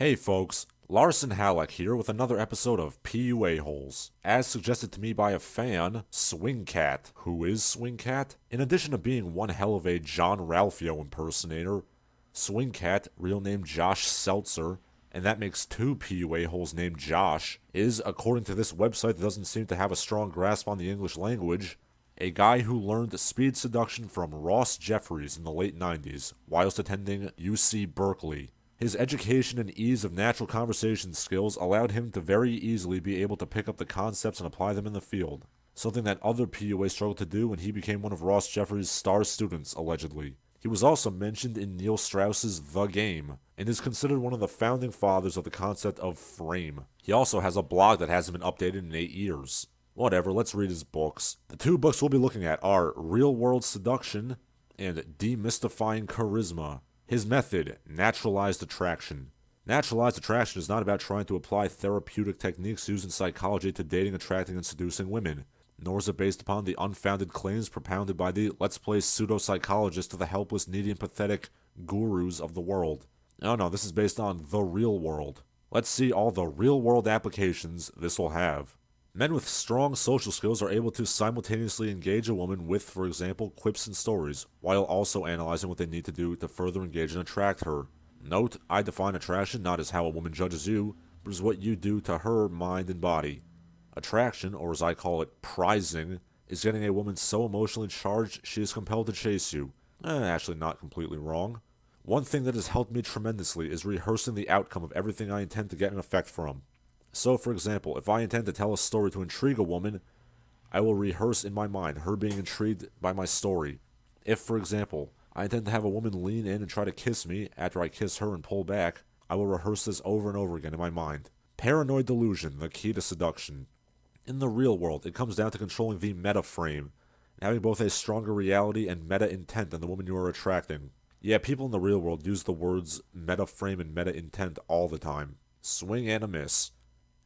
Hey folks, Larson Halleck here with another episode of PUAHoles, as suggested to me by a fan, Swingcat. Who is Swingcat? In addition to being one hell of a jean-ralphio impersonator, Swingcat, real name Josh Seltzer, and that makes two PUAHoles named Josh, is, according to this website that doesn't seem to have a strong grasp on the English language, a guy who learned speed seduction from Ross Jeffries in the late 90s, whilst attending UC Berkeley. His education and ease of natural conversation skills allowed him to very easily be able to pick up the concepts and apply them in the field, something that other PUA struggled to do when he became one of Ross Jeffries' star students, allegedly. He was also mentioned in Neil Strauss's The Game, and is considered one of the founding fathers of the concept of frame. He also has a blog that hasn't been updated in 8 years. Whatever, let's read his books. The two books we'll be looking at are Real World Seduction and Demystifying Charisma. His method, naturalized attraction. Naturalized attraction is not about trying to apply therapeutic techniques used in psychology to dating, attracting, and seducing women, nor is it based upon the unfounded claims propounded by the let's play pseudo-psychologists to the helpless, needy, and pathetic gurus of the world. No, this is based on the real world. Let's see all the real-world applications this will have. Men with strong social skills are able to simultaneously engage a woman with, for example, quips and stories, while also analyzing what they need to do to further engage and attract her. Note, I define attraction not as how a woman judges you, but as what you do to her mind and body. Attraction, or as I call it, prizing, is getting a woman so emotionally charged she is compelled to chase you. Actually not completely wrong. One thing that has helped me tremendously is rehearsing the outcome of everything I intend to get an effect from. So, for example, if I intend to tell a story to intrigue a woman, I will rehearse in my mind her being intrigued by my story. If, for example, I intend to have a woman lean in and try to kiss me after I kiss her and pull back, I will rehearse this over and over again in my mind. Paranoid delusion, the key to seduction. In the real world, it comes down to controlling the meta frame, and having both a stronger reality and meta intent than the woman you are attracting. Yeah, people in the real world use the words meta frame and meta intent all the time. Swing and a miss.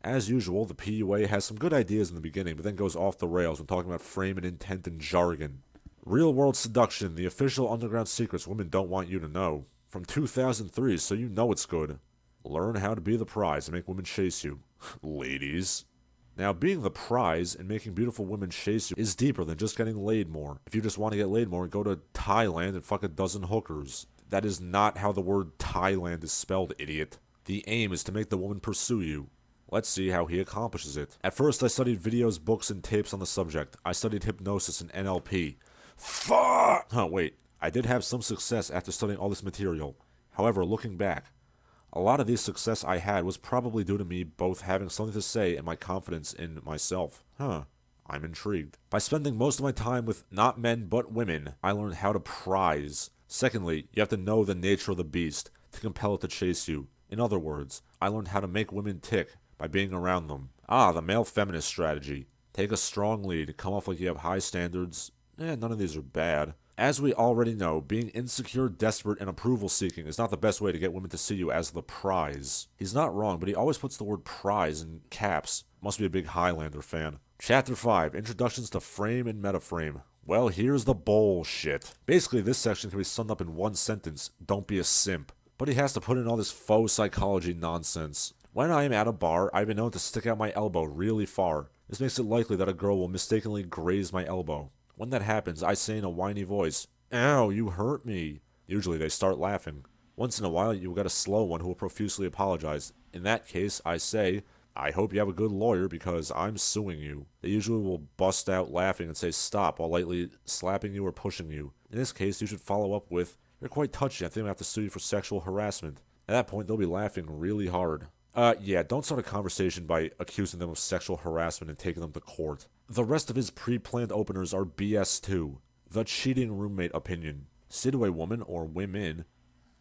As usual, the PUA has some good ideas in the beginning, but then goes off the rails when talking about frame and intent and jargon. Real World Seduction, the official underground secrets women don't want you to know. From 2003, so you know it's good. Learn how to be the prize and make women chase you. Ladies. Now, being the prize and making beautiful women chase you is deeper than just getting laid more. If you just want to get laid more, go to Thailand and fuck a dozen hookers. That is not how the word Thailand is spelled, idiot. The aim is to make the woman pursue you. Let's see how he accomplishes it. At first, I studied videos, books, and tapes on the subject. I studied hypnosis and NLP. Fuck! Wait. I did have some success after studying all this material. However, looking back, a lot of the success I had was probably due to me both having something to say and my confidence in myself. I'm intrigued. By spending most of my time with not men but women, I learned how to prize. Secondly, you have to know the nature of the beast to compel it to chase you. In other words, I learned how to make women tick by being around them. The male feminist strategy. Take a strong lead, come off like you have high standards. None of these are bad. As we already know, being insecure, desperate, and approval-seeking is not the best way to get women to see you as the prize. He's not wrong, but he always puts the word prize in caps. Must be a big Highlander fan. Chapter 5, Introductions to Frame and Metaframe. Well, here's the bullshit. Basically, this section can be summed up in one sentence: don't be a simp. But he has to put in all this faux psychology nonsense. When I am at a bar, I've been known to stick out my elbow really far. This makes it likely that a girl will mistakenly graze my elbow. When that happens, I say in a whiny voice, "Ow, you hurt me." Usually they start laughing. Once in a while, you'll get a slow one who will profusely apologize. In that case, I say, "I hope you have a good lawyer because I'm suing you." They usually will bust out laughing and say stop while lightly slapping you or pushing you. In this case, you should follow up with, "You're quite touchy, I think I have to sue you for sexual harassment." At that point, they'll be laughing really hard. Don't start a conversation by accusing them of sexual harassment and taking them to court. The rest of his pre-planned openers are BS too. The cheating roommate opinion. Say to a woman or women,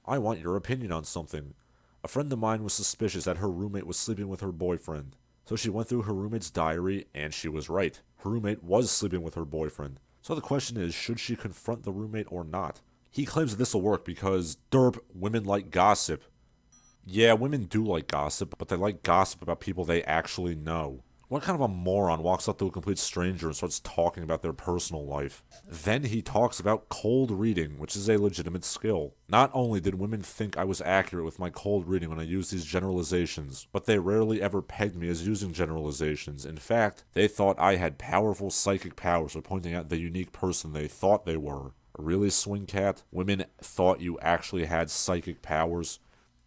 "I want your opinion on something." A friend of mine was suspicious that her roommate was sleeping with her boyfriend. So she went through her roommate's diary, and she was right. Her roommate was sleeping with her boyfriend. So the question is, should she confront the roommate or not? He claims that this will work because, derp, women like gossip. Yeah, women do like gossip, but they like gossip about people they actually know. What kind of a moron walks up to a complete stranger and starts talking about their personal life? Then he talks about cold reading, which is a legitimate skill. Not only did women think I was accurate with my cold reading when I used these generalizations, but they rarely ever pegged me as using generalizations. In fact, they thought I had powerful psychic powers for pointing out the unique person they thought they were. Really, Swingcat? Women thought you actually had psychic powers?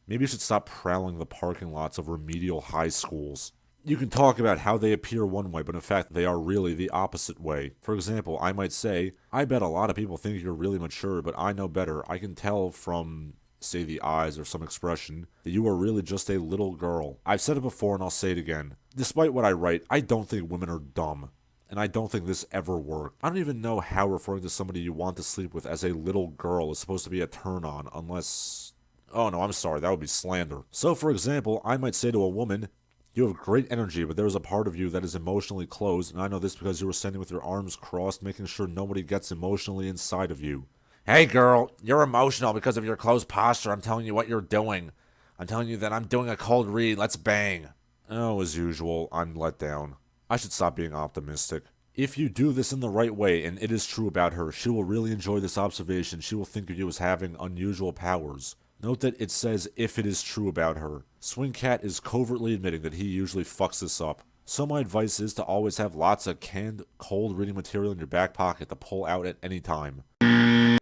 Maybe you should stop prowling the parking lots of remedial high schools. You can talk about how they appear one way, but in fact they are really the opposite way. For example, I might say, I bet a lot of people think you're really mature, but I know better. I can tell from, say, the eyes or some expression, that you are really just a little girl. I've said it before and I'll say it again. Despite what I write, I don't think women are dumb. And I don't think this ever worked. I don't even know how referring to somebody you want to sleep with as a little girl is supposed to be a turn-on, unless... Oh no, I'm sorry, that would be slander. So for example, I might say to a woman, you have great energy, but there is a part of you that is emotionally closed, and I know this because you were standing with your arms crossed, making sure nobody gets emotionally inside of you. Hey girl, you're emotional because of your closed posture. I'm telling you what you're doing. I'm telling you that I'm doing a cold read. Let's bang. Oh, as usual, I'm let down. I should stop being optimistic. If you do this in the right way, and it is true about her, she will really enjoy this observation. She will think of you as having unusual powers. Note that it says if it is true about her. Swingcat is covertly admitting that he usually fucks this up. So my advice is to always have lots of canned, cold reading material in your back pocket to pull out at any time. And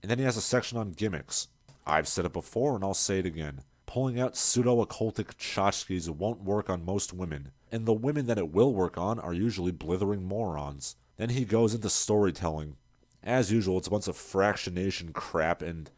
then he has a section on gimmicks. I've said it before and I'll say it again. Pulling out pseudo-occultic tchotchkes won't work on most women, and the women that it will work on are usually blithering morons. Then he goes into storytelling. As usual, it's a bunch of fractionation crap and...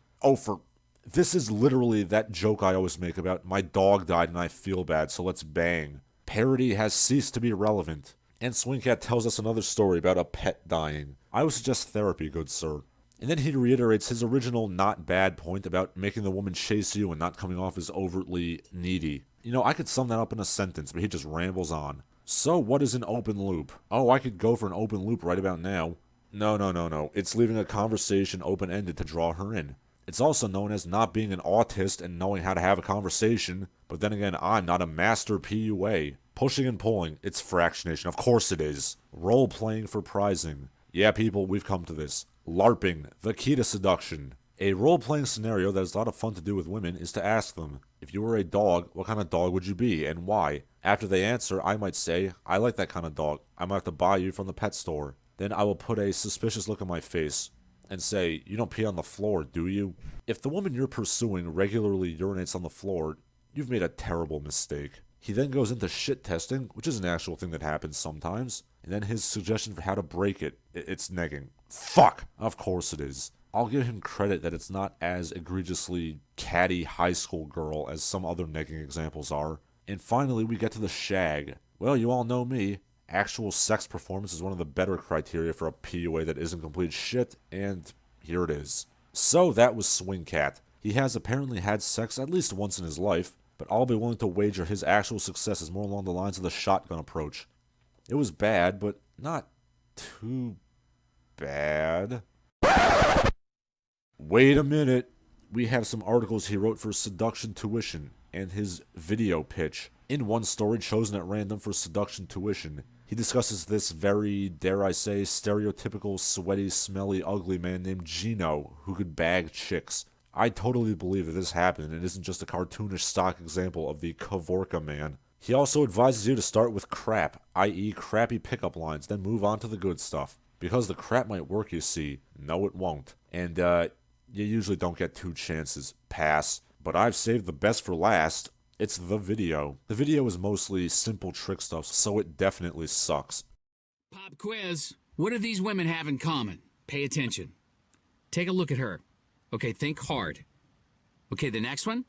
This is literally that joke I always make about my dog died and I feel bad, so let's bang. Parody has ceased to be relevant. And Swingcat tells us another story about a pet dying. I would suggest therapy, good sir. And then he reiterates his original not bad point about making the woman chase you and not coming off as overtly needy. You know, I could sum that up in a sentence, but he just rambles on. So what is an open loop? Oh, I could go for an open loop right about now. No. It's leaving a conversation open-ended to draw her in. It's also known as not being an autist and knowing how to have a conversation, but then again, I'm not a master PUA. Pushing and pulling, it's fractionation, of course it is. Role-playing for prizing. Yeah, people, we've come to this. LARPing, the key to seduction. A role-playing scenario that is a lot of fun to do with women is to ask them, if you were a dog, what kind of dog would you be, and why? After they answer, I might say, I like that kind of dog. I might have to buy you from the pet store. Then I will put a suspicious look on my face and say, you don't pee on the floor, do you? If the woman you're pursuing regularly urinates on the floor, you've made a terrible mistake. He then goes into shit testing, which is an actual thing that happens sometimes, and then his suggestion for how to break it, it's negging. Fuck! Of course it is. I'll give him credit that it's not as egregiously catty high school girl as some other negging examples are. And finally, we get to the shag. Well, you all know me. Actual sex performance is one of the better criteria for a PUA that isn't complete shit, and here it is. So that was Swingcat. He has apparently had sex at least once in his life, but I'll be willing to wager his actual success is more along the lines of the shotgun approach. It was bad, but not too bad. Wait a minute. We have some articles he wrote for Seduction Tuition and his video pitch. In one story chosen at random for Seduction Tuition, he discusses this very, dare I say, stereotypical, sweaty, smelly, ugly man named Gino who could bag chicks. I totally believe that this happened and isn't just a cartoonish stock example of the Kavorka man. He also advises you to start with crap, i.e. crappy pickup lines, then move on to the good stuff. Because the crap might work, you see. No, it won't. And, you usually don't get 2 chances. Pass. But I've saved the best for last. It's the video. The video is mostly simple trick stuff, so it definitely sucks. Pop quiz. What do these women have in common? Pay attention. Take a look at her. Okay, think hard. Okay, the next one.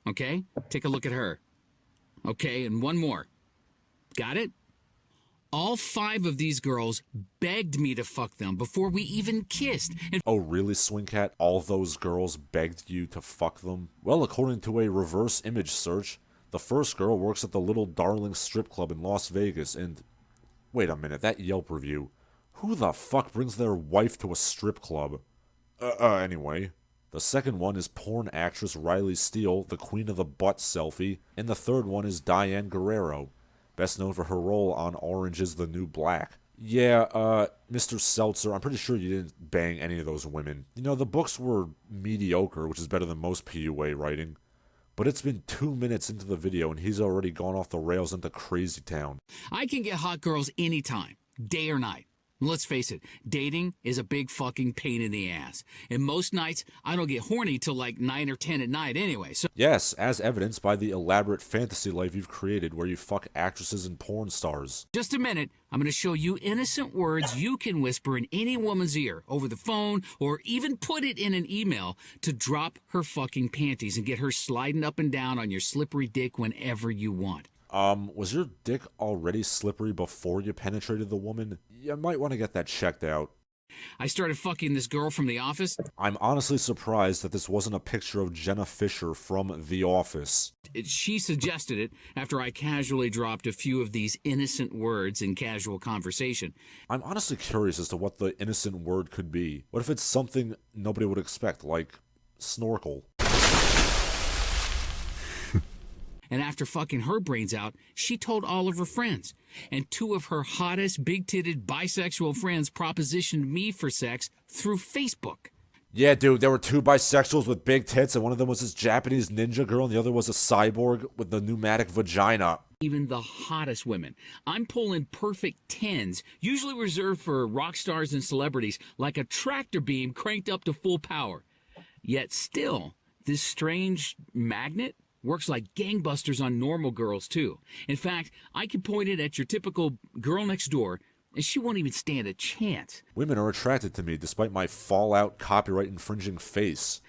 Okay, take a look at her. Okay, and one more. Got it? All 5 of these girls begged me to fuck them before we even kissed. Oh, really, Swingcat? All those girls begged you to fuck them? Well, according to a reverse image search, the first girl works at the Little Darling strip club in Las Vegas, and... Wait a minute, that Yelp review. Who the fuck brings their wife to a strip club? Anyway. The second one is porn actress Riley Steele, the queen of the butt selfie. And the third one is Diane Guerrero, best known for her role on Orange is the New Black. Yeah, Mr. Seltzer, I'm pretty sure you didn't bang any of those women. You know, the books were mediocre, which is better than most PUA writing. But it's been 2 minutes into the video and he's already gone off the rails into crazy town. I can get hot girls anytime, day or night. Let's face it, dating is a big fucking pain in the ass. And most nights, I don't get horny till like 9 or 10 at night anyway, so... Yes, as evidenced by the elaborate fantasy life you've created where you fuck actresses and porn stars. Just a minute, I'm going to show you innocent words you can whisper in any woman's ear, over the phone, or even put it in an email to drop her fucking panties and get her sliding up and down on your slippery dick whenever you want. Was your dick already slippery before you penetrated the woman? You might want to get that checked out. I started fucking this girl from The Office. I'm honestly surprised that this wasn't a picture of Jenna Fisher from The Office. She suggested it after I casually dropped a few of these innocent words in casual conversation. I'm honestly curious as to what the innocent word could be. What if it's something nobody would expect, like snorkel? And after fucking her brains out, she told all of her friends. And 2 of her hottest, big-titted, bisexual friends propositioned me for sex through Facebook. Yeah, dude, there were 2 bisexuals with big tits, and one of them was this Japanese ninja girl, and the other was a cyborg with the pneumatic vagina. Even the hottest women. I'm pulling perfect 10s, usually reserved for rock stars and celebrities, like a tractor beam cranked up to full power. Yet still, this strange magnet works like gangbusters on normal girls, too. In fact, I can point it at your typical girl next door, and she won't even stand a chance. Women are attracted to me despite my Fallout copyright-infringing face.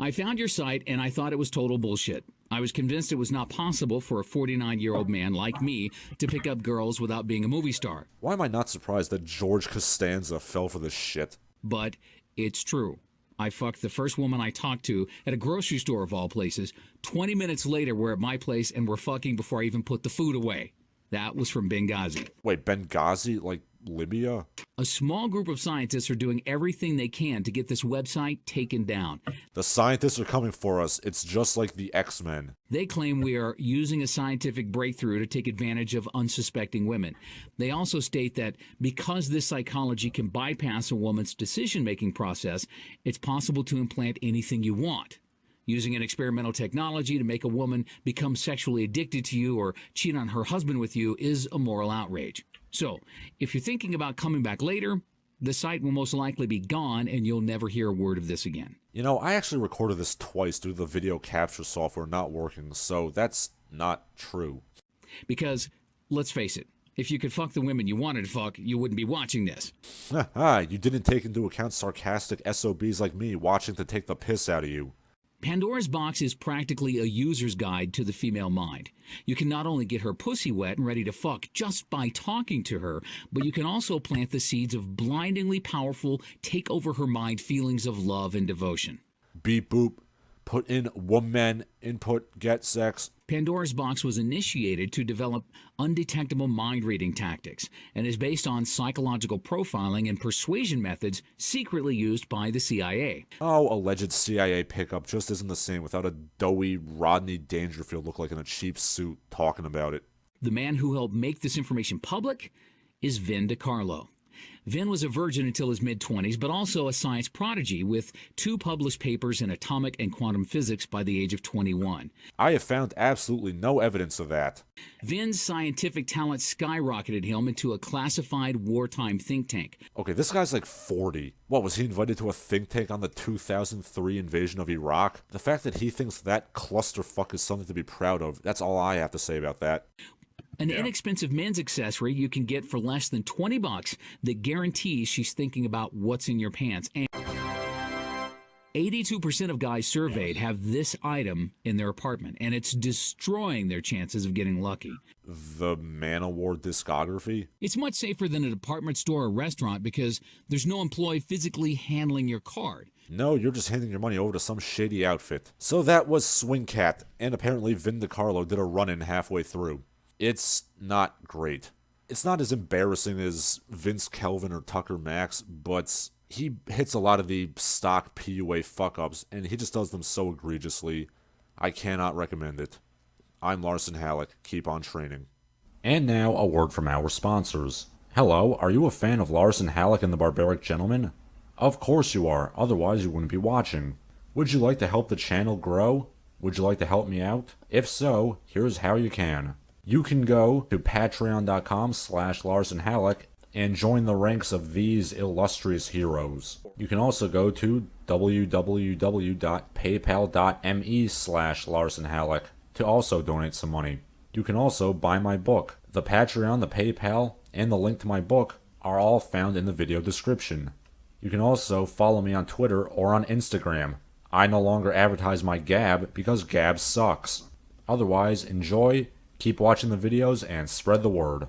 I found your site, and I thought it was total bullshit. I was convinced it was not possible for a 49-year-old man like me to pick up girls without being a movie star. Why am I not surprised that George Costanza fell for this shit? But it's true. I fucked the first woman I talked to at a grocery store of all places. 20 minutes later, we're at my place and we're fucking before I even put the food away. That was from Benghazi. Wait, Benghazi? Like Libya? A small group of scientists are doing everything they can to get this website taken down. The scientists are coming for us. It's just like the X-Men. They claim we are using a scientific breakthrough to take advantage of unsuspecting women. They also state that because this psychology can bypass a woman's decision-making process, it's possible to implant anything you want. Using an experimental technology to make a woman become sexually addicted to you or cheat on her husband with you is a moral outrage. So, if you're thinking about coming back later, the site will most likely be gone and you'll never hear a word of this again. You know, I actually recorded this twice due to the video capture software not working, so that's not true. Because, let's face it, if you could fuck the women you wanted to fuck, you wouldn't be watching this. You didn't take into account sarcastic SOBs like me watching to take the piss out of you. Pandora's box is practically a user's guide to the female mind. You can not only get her pussy wet and ready to fuck just by talking to her, but you can also plant the seeds of blindingly powerful, take over her mind feelings of love and devotion. Beep boop. Put in woman, input, get sex. Pandora's box was initiated to develop undetectable mind-reading tactics and is based on psychological profiling and persuasion methods secretly used by the CIA. Oh, alleged CIA pickup just isn't the same without a doughy Rodney Dangerfield look like in a cheap suit talking about it. The man who helped make this information public is Vin DiCarlo. Vin was a virgin until his mid-20s, but also a science prodigy with 2 published papers in atomic and quantum physics by the age of 21. I have found absolutely no evidence of that. Vin's scientific talent skyrocketed him into a classified wartime think tank. Okay, this guy's like 40. What, was he invited to a think tank on the 2003 invasion of Iraq? The fact that he thinks that clusterfuck is something to be proud of, that's all I have to say about that. An inexpensive men's accessory you can get for less than $20 that guarantees she's thinking about what's in your pants. And 82% of guys surveyed have this item in their apartment, and it's destroying their chances of getting lucky. The Man-O-War discography? It's much safer than a department store or restaurant because there's no employee physically handling your card. No, you're just handing your money over to some shady outfit. So that was Swingcat, and apparently Vin DiCarlo did a run-in halfway through. It's not great. It's not as embarrassing as Vince Kelvin or Tucker Max, but he hits a lot of the stock PUA fuck-ups, and he just does them so egregiously. I cannot recommend it. I'm Larson Halleck. Keep on training. And now, a word from our sponsors. Hello, are you a fan of Larson Halleck and the Barbaric Gentleman? Of course you are, otherwise you wouldn't be watching. Would you like to help the channel grow? Would you like to help me out? If so, here's how you can. You can go to patreon.com/LarsonHalleck and join the ranks of these illustrious heroes. You can also go to www.paypal.me/LarsonHalleck to also donate some money. You can also buy my book. The Patreon, the PayPal, and the link to my book are all found in the video description. You can also follow me on Twitter or on Instagram. I no longer advertise my Gab because Gab sucks. Otherwise, enjoy, keep watching the videos, and spread the word.